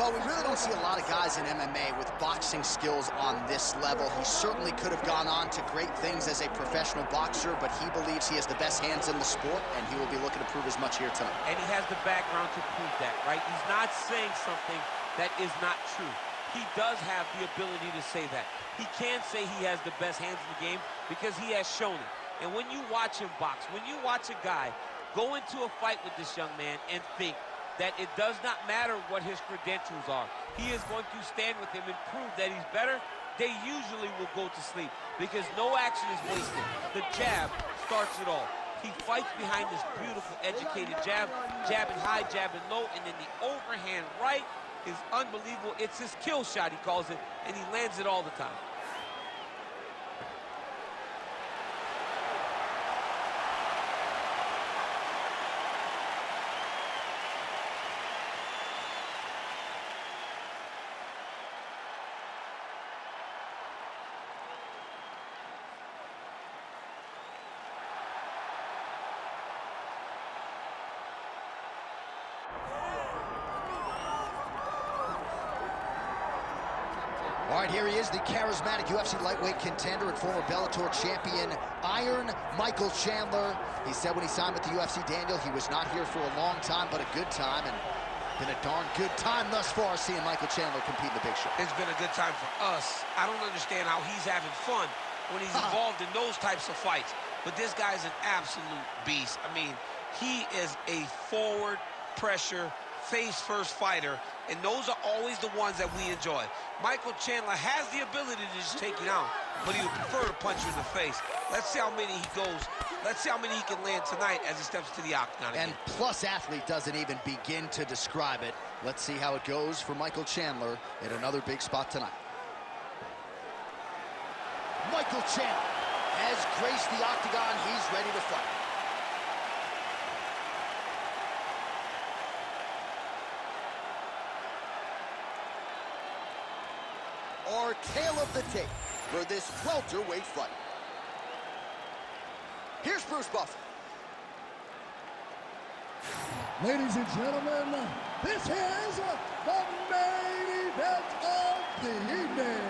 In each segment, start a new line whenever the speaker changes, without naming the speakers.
Well, we really don't see a lot of guys in MMA with boxing skills on this level. He certainly could have gone on to great things as a professional boxer, but he believes he has the best hands in the sport, and he will be looking to prove as much here tonight.
And he has the background to prove that, right? He's not saying something that is not true. He does have the ability to say that. He can say he has the best hands in the game because he has shown it. And when you watch him box, when you watch a guy go into a fight with this young man and think that it does not matter what his credentials are, he is going to stand with him and prove that he's better, they usually will go to sleep because no action is wasted. The jab starts it all. He fights behind this beautiful, educated jab, jabbing high, jabbing low, and then the overhand right is unbelievable. It's his kill shot, he calls it, and he lands it all the time.
All right, here he is, the charismatic UFC lightweight contender and former Bellator champion, Iron Michael Chandler. He said when he signed with the UFC, Daniel, he was not here for a long time, but a good time, and been a darn good time thus far seeing Michael Chandler compete in the big show.
It's been a good time for us. I don't understand how he's having fun when he's involved in those types of fights, but this guy's an absolute beast. I mean, he is a forward pressure, face-first fighter, and those are always the ones that we enjoy. Michael Chandler has the ability to just take you down, but he would prefer to punch you in the face. Let's see how many he goes. Let's see how many he can land tonight as he steps to the octagon again.
And Plus Athlete doesn't even begin to describe it. Let's see how it goes for Michael Chandler at another big spot tonight. Michael Chandler has graced the octagon. He's ready to fight. Our tale of the tape for this welterweight fight. Here's Bruce Buffer.
Ladies and gentlemen, this is the main event of the evening.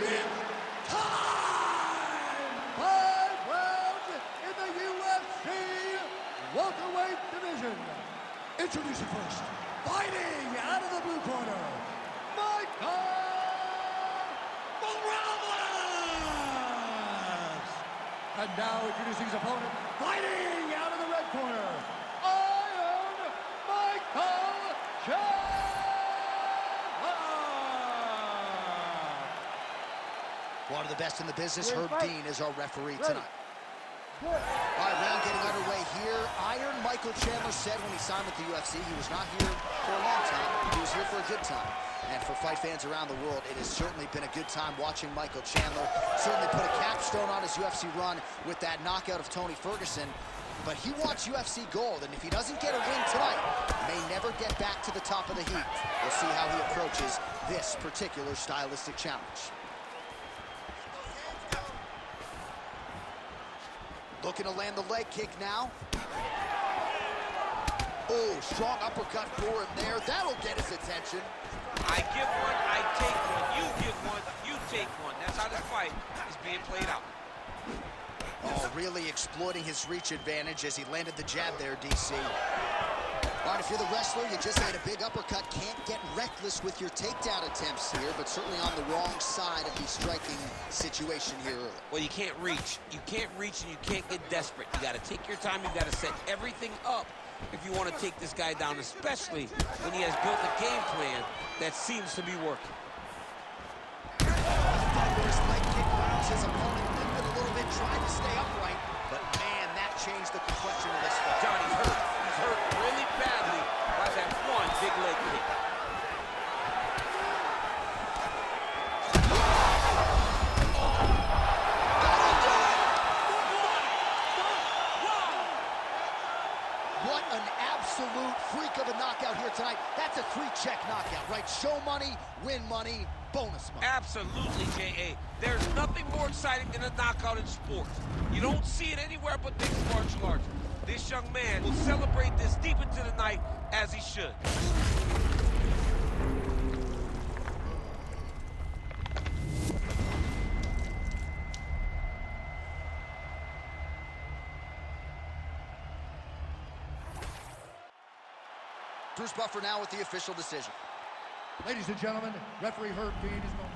It's time! 5 rounds in the UFC welterweight division. Introducing first, fighting out of the blue corner, Michael Morales! And now introducing his opponent, fighting out of the red corner, Iron Michael Chandler!
One of the best in the business, Herb Dean, is our referee tonight. All right, round getting underway here. Iron Michael Chandler said when he signed with the UFC he was not here for a long time. He was here for a good time. And for fight fans around the world, it has certainly been a good time watching Michael Chandler. Certainly put a capstone on his UFC run with that knockout of Tony Ferguson. But he wants UFC gold, and if he doesn't get a win tonight, may never get back to the top of the heap. We'll see how he approaches this particular stylistic challenge. Looking to land the leg kick now. Oh, strong uppercut for him there. That'll get his attention.
I give one, I take one. You give one, you take one. That's how this fight is being played out.
Oh, really exploiting his reach advantage as he landed the jab there, DC. All right, if you're the wrestler, you just made a big uppercut. Can't get reckless with your takedown attempts here, but certainly on the wrong side of the striking situation here early.
Well, you can't reach. You can't reach and you can't get desperate. You got to take your time. You got to set everything up if you want to take this guy down, especially when he has built a game plan that seems to be working.
Thunderous leg kick rounds his opponent, limping a little bit, trying to stay upright, but man, that changed the complexion of this fight.
Johnny's hurt. He's hurt really badly by that one big leg kick. What an absolute freak of a knockout here tonight. That's a 3-check knockout, right? Show money, win money, bonus money. Absolutely, J.A. There's nothing more exciting than a knockout in sports. You don't see it anywhere but mixed martial arts. this young man will celebrate this deep into the night as he should.
Bruce Buffer now with the official decision.
Ladies and gentlemen, referee Herb Dean is going.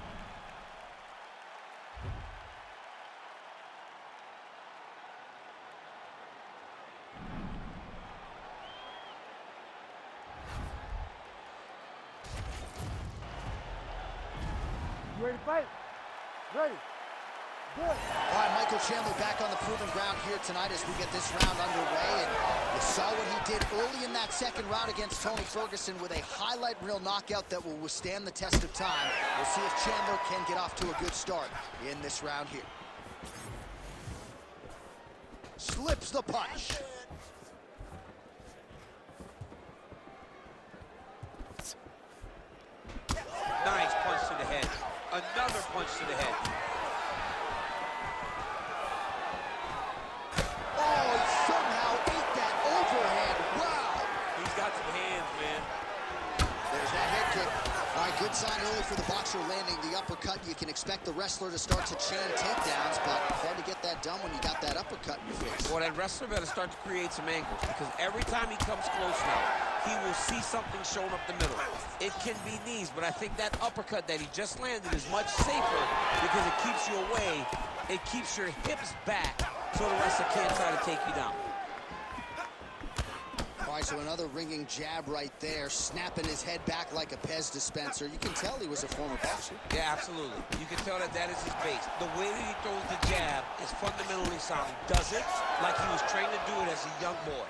You ready to fight? Ready. Good.
All right, Michael Chandler back on the proven ground here tonight as we get this round underway. And you saw what he did early in that second round against Tony Ferguson with a highlight reel knockout that will withstand the test of time. We'll see if Chandler can get off to a good start in this round here. Slips the punch.
Nice punch to the head. Another punch to the head.
Oh, he somehow ate that overhand. Wow.
He's got some hands, man.
There's that head kick. All right, good sign early for the boxer landing the uppercut. You can expect the wrestler to start to chain takedowns, but hard to get that done when you got that uppercut in your face.
Well, that wrestler better start to create some angles, because every time he comes close now, he will see something showing up the middle. It can be knees, but I think that uppercut that he just landed is much safer because it keeps you away. It keeps your hips back so the wrestler can't try to take you down.
All right, so another ringing jab right there, snapping his head back like a Pez dispenser. You can tell he was a former boxer.
Yeah, absolutely. You can tell that that is his base. The way that he throws the jab is fundamentally sound. He does it like he was trained to do it as a young boy.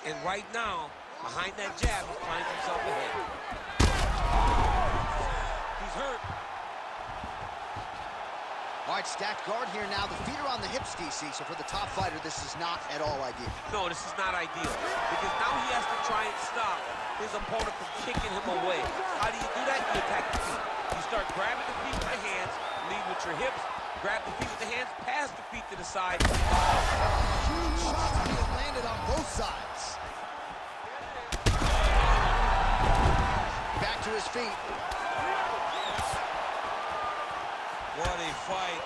And right now, behind that jab, he finds himself ahead. He's hurt.
All right, stacked guard here now. The feet are on the hips, DC, so for the top fighter, this is not at all ideal.
No, this is not ideal, because now he has to try and stop his opponent from kicking him away. How do you do that? You attack the feet. You start grabbing the feet with the hands, lead with your hips, grab the feet with the hands, pass the feet to the side.
Huge shots being landed on both sides. Back to his feet.
What a fight.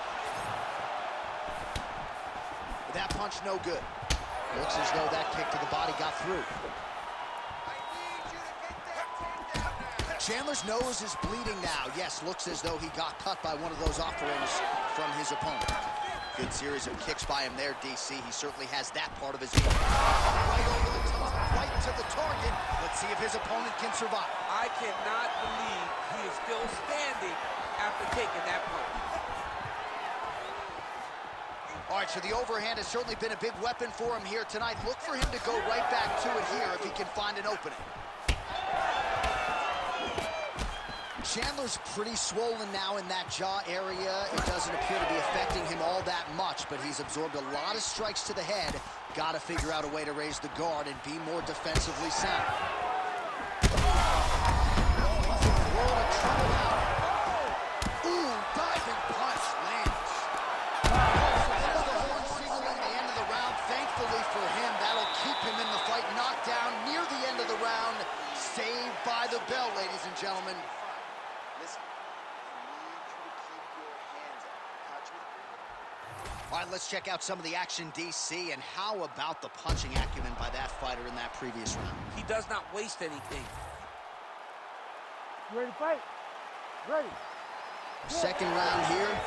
That punch no good. Looks as though that kick to the body got through. Chandler's nose is bleeding now. Yes, looks as though he got cut by one of those offerings from his opponent. Good series of kicks by him there, DC. He certainly has that part of his game. Right over the top, right to the target. Let's see if his opponent can survive.
I cannot believe he is still standing after taking that punch.
All right, so the overhand has certainly been a big weapon for him here tonight. Look for him to go right back to it here if he can find an opening. Chandler's pretty swollen now in that jaw area. It doesn't appear to be affecting him all that much, but he's absorbed a lot of strikes to the head. Got to figure out a way to raise the guard and be more defensively sound. Ooh, diving punch lands. Thankfully for him, that'll keep him in the fight. Knocked down near the end of the round. Saved by the bell, ladies and gentlemen. Listen, I need you to keep your hands up. Touch me. All right, let's check out some of the action, DC. And how about the punching acumen by that fighter in that previous round?
He does not waste anything.
You ready to fight? Ready.
Second round here.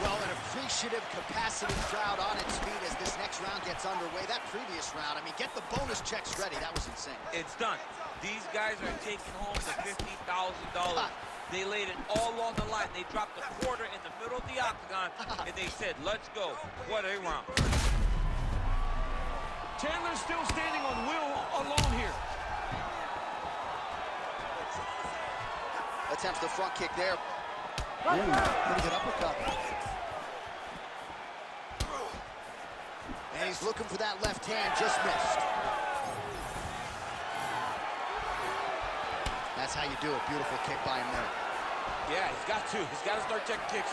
Well, an appreciative capacity crowd on its feet as this next round gets underway. That previous round, I mean, get the bonus checks ready. That was insane.
It's done. These guys are taking home the $50,000. They laid it all on the line. They dropped a quarter in the middle of the octagon, and they said, let's go. What a round.
Chandler's still standing on Will alone here.
Attempts the front kick there. Ooh, pretty good uppercut. And he's looking for that left hand, just missed. That's how you do it. Beautiful kick by him there.
Yeah, he's got to. He's got to start checking kicks.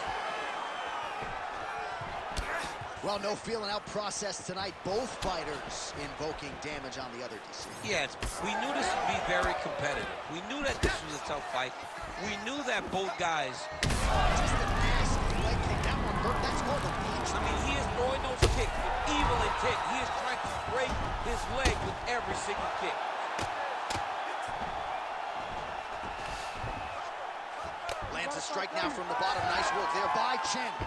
Well, no feeling out process tonight. Both fighters invoking damage on the other DC.
Yes, we knew this would be very competitive. We knew that this was a tough fight. We knew that both guys...
Just a nasty leg kick. That one hurt. That's more than one.
I mean, he is throwing those kicks with evil intent. He is trying to break his leg with every single kick.
Lands a strike now from the bottom. Nice work there by Chandler.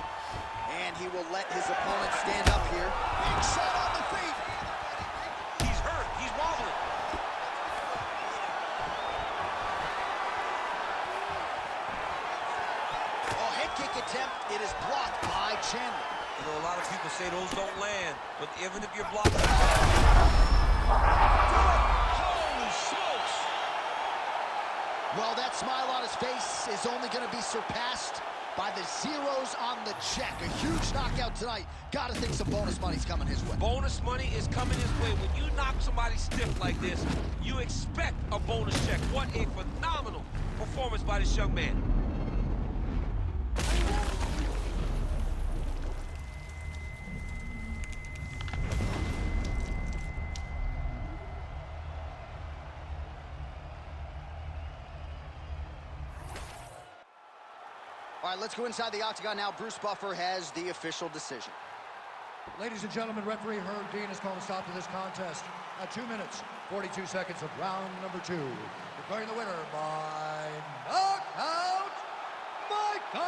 And he will let his opponent stand up here. Big shot on the feet.
He's hurt. He's wobbling.
Oh, head kick attempt. It is blocked by Chandler.
You know, a lot of people say those don't land, but even if you're blocking...
Holy smokes!
Well, that smile on his face is only going to be surpassed by the zeros on the check. A huge knockout tonight. Got to think some bonus money's coming his way.
Bonus money is coming his way. When you knock somebody stiff like this, you expect a bonus check. What a phenomenal performance by this young man.
All right, let's go inside the octagon now. Bruce Buffer has the official decision.
Ladies and gentlemen, referee Herb Dean has called a stop to this contest at 2 minutes, 42 seconds of round number 2. Declaring the winner by knockout, Michael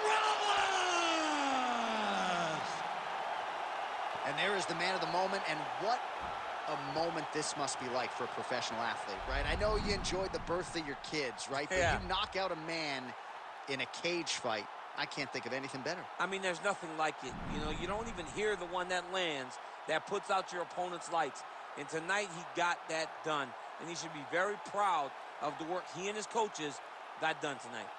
Morales!
And there is the man of the moment, and what a moment this must be like for a professional athlete, right? I know you enjoyed the birth of your kids, right?
Yeah.
But you knock out a man in a cage fight, I can't think of anything better.
I mean, there's nothing like it. You know, you don't even hear the one that lands, that puts out your opponent's lights. And tonight, he got that done. And he should be very proud of the work he and his coaches got done tonight.